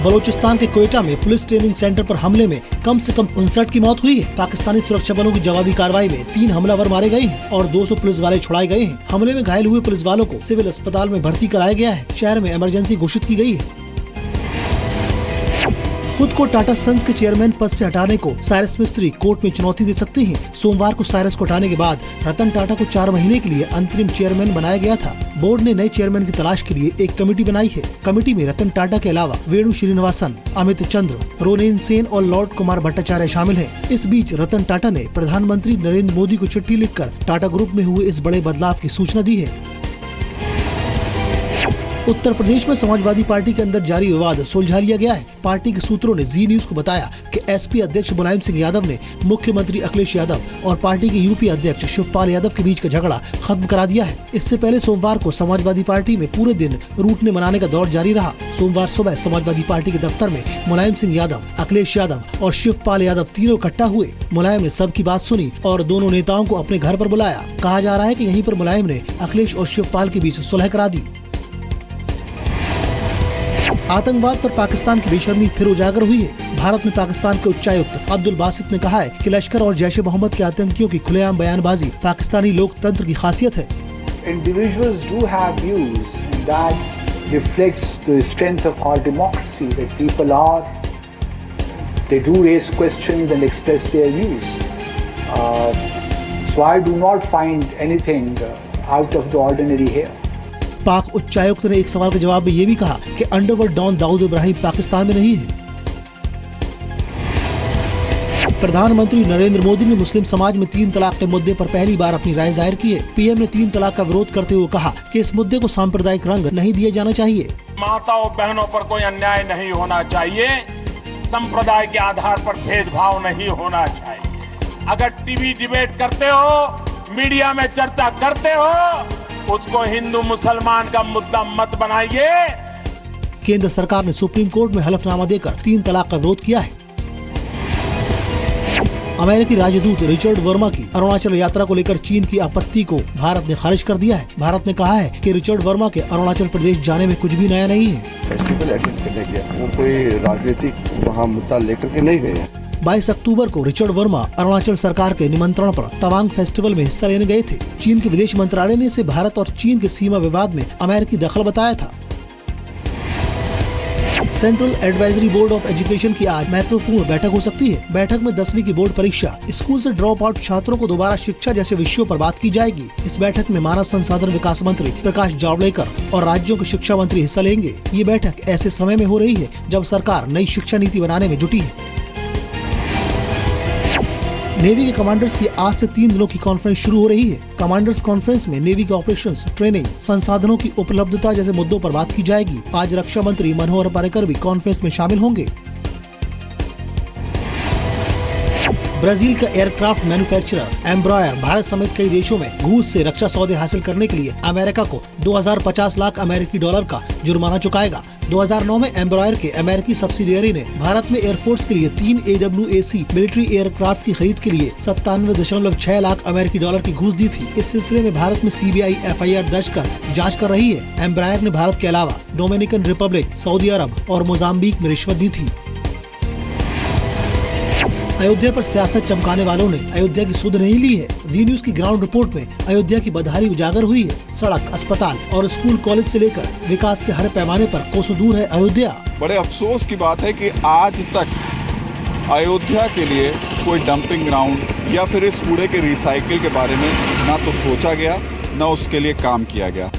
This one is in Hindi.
बलोचिस्तान के कोयटा में पुलिस ट्रेनिंग सेंटर पर हमले में कम से कम 59 की मौत हुई है। पाकिस्तानी सुरक्षा बलों की जवाबी कार्रवाई में 3 हमलावर मारे गए हैं और 200 पुलिस वाले छुड़ाए गए हैं। हमले में घायल हुए पुलिस वालों को सिविल अस्पताल में भर्ती कराया गया है। शहर में इमरजेंसी घोषित की गई है। खुद को टाटा सन्स के चेयरमैन पद से हटाने को साइरस मिस्त्री कोर्ट में चुनौती दे सकते हैं। सोमवार को साइरस को हटाने के बाद रतन टाटा को 4 महीने के लिए अंतरिम चेयरमैन बनाया गया था। बोर्ड ने नए चेयरमैन की तलाश के लिए एक कमेटी बनाई है। कमेटी में रतन टाटा के अलावा वेणु श्रीनिवासन, अमित चंद्र, रोनेन सेन और लॉर्ड कुमार भट्टाचार्य शामिल हैं। इस बीच रतन टाटा ने प्रधानमंत्री नरेंद्र मोदी को चिट्ठी लिखकर टाटा ग्रुप में हुए इस बड़े बदलाव की सूचना दी है। उत्तर प्रदेश में समाजवादी पार्टी के अंदर जारी विवाद सुलझा लिया गया है। पार्टी के सूत्रों ने जी न्यूज को बताया कि एसपी अध्यक्ष मुलायम सिंह यादव ने मुख्यमंत्री अखिलेश यादव और पार्टी के यूपी अध्यक्ष शिवपाल यादव के बीच का झगड़ा खत्म करा दिया है। इससे पहले सोमवार को समाजवादी पार्टी में पूरे दिन रूठने मनाने का दौर जारी रहा। सोमवार सुबह समाजवादी पार्टी के दफ्तर में मुलायम सिंह यादव, अखिलेश यादव और शिवपाल यादव तीनों इकट्ठा हुए। मुलायम ने सबकी बात सुनी और दोनों नेताओं को अपने घर पर बुलाया। कहा जा रहा है कि यहीं पर मुलायम ने अखिलेश और शिवपाल के बीच सुलह करा दी। आतंकवाद पर पाकिस्तान की बेशर्मी फिर उजागर हुई है। भारत में पाकिस्तान के उच्चायुक्त अब्दुल बासित ने कहा है कि लश्कर और जैश ए मोहम्मद के आतंकियों की खुलेआम बयानबाजी पाकिस्तानी लोकतंत्र की खासियत है। Individuals do have views that reflects the strength of our democracy, that people they do raise questions and express their views. So I do not find anything out of the ordinary here. पाक उच्चायुक्त ने एक सवाल के जवाब में ये भी कहा कि अंडरवर्ल्ड डॉन दाऊद इब्राहिम पाकिस्तान में नहीं है। प्रधानमंत्री नरेंद्र मोदी ने मुस्लिम समाज में 3 तलाक के मुद्दे पर पहली बार अपनी राय जाहिर की है। पीएम ने 3 तलाक का विरोध करते हुए कहा कि इस मुद्दे को सांप्रदायिक रंग नहीं दिया जाना चाहिए। माताओं बहनों पर कोई अन्याय नहीं होना चाहिए, संप्रदाय के आधार पर भेदभाव नहीं होना चाहिए। अगर टीवी डिबेट करते हो, मीडिया में चर्चा करते हो, उसको हिंदू मुसलमान का मुद्दा मत बनाइए। केंद्र सरकार ने सुप्रीम कोर्ट में हलफनामा देकर 3 तलाक का विरोध किया है। अमेरिकी राजदूत रिचर्ड वर्मा की अरुणाचल यात्रा को लेकर चीन की आपत्ति को भारत ने खारिज कर दिया है। भारत ने कहा है कि रिचर्ड वर्मा के अरुणाचल प्रदेश जाने में कुछ भी नया नहीं है। फेस्टिवल अटेंड करने गया, वो कोई राजनीतिक वहाँ मुद्दा लेकर के नहीं गए। 22 अक्टूबर को रिचर्ड वर्मा अरुणाचल सरकार के निमंत्रण पर तवांग फेस्टिवल में हिस्सा लेने गए थे। चीन के विदेश मंत्रालय ने इसे भारत और चीन के सीमा विवाद में अमेरिकी दखल बताया था। Central advisory board of education की आज महत्वपूर्ण बैठक हो सकती है। बैठक में 10वीं की बोर्ड परीक्षा, स्कूल से ड्रॉप आउट छात्रों को दोबारा शिक्षा जैसे विषयों पर बात की जाएगी। इस बैठक में मानव संसाधन विकास मंत्री प्रकाश जावड़ेकर और राज्यों के शिक्षा मंत्री हिस्सा लेंगे। ये बैठक ऐसे समय में हो रही है जब सरकार नई शिक्षा नीति बनाने में जुटी है। नेवी के कमांडर्स की आज से 3 दिनों की कॉन्फ्रेंस शुरू हो रही है। कमांडर्स कॉन्फ्रेंस में नेवी के ऑपरेशंस, ट्रेनिंग, संसाधनों की उपलब्धता जैसे मुद्दों पर बात की जाएगी। आज रक्षा मंत्री मनोहर पर्रिकर भी कॉन्फ्रेंस में शामिल होंगे। ब्राजील का एयरक्राफ्ट मैन्युफैक्चरर एम्ब्रायर भारत समेत कई देशों में घूस से रक्षा सौदे हासिल करने के लिए अमेरिका को 2050 लाख अमेरिकी डॉलर का जुर्माना चुकाएगा। 2009 में एम्ब्रायर के अमेरिकी सब्सिडियरी ने भारत में एयरफोर्स के लिए 3 AWAC मिलिट्री एयरक्राफ्ट की खरीद के लिए 97.6 लाख अमेरिकी डॉलर की घूस दी थी। इस सिलसिले में भारत में CBI FIR दर्ज कर जांच कर रही है। एम्ब्रायर ने भारत के अलावा डोमिनिकन रिपब्लिक, सऊदी अरब और मोजाम्बिक में रिश्वत दी थी। अयोध्या पर सियासत चमकाने वालों ने अयोध्या की सुध नहीं ली है। जी न्यूज की ग्राउंड रिपोर्ट में अयोध्या की बदहाली उजागर हुई है। सड़क, अस्पताल और स्कूल कॉलेज से लेकर विकास के हर पैमाने पर कोसों दूर है अयोध्या। बड़े अफसोस की बात है कि आज तक अयोध्या के लिए कोई डंपिंग ग्राउंड या फिर इस कूड़े के रिसाइकिल के बारे में ना तो सोचा गया, ना उसके लिए काम किया गया।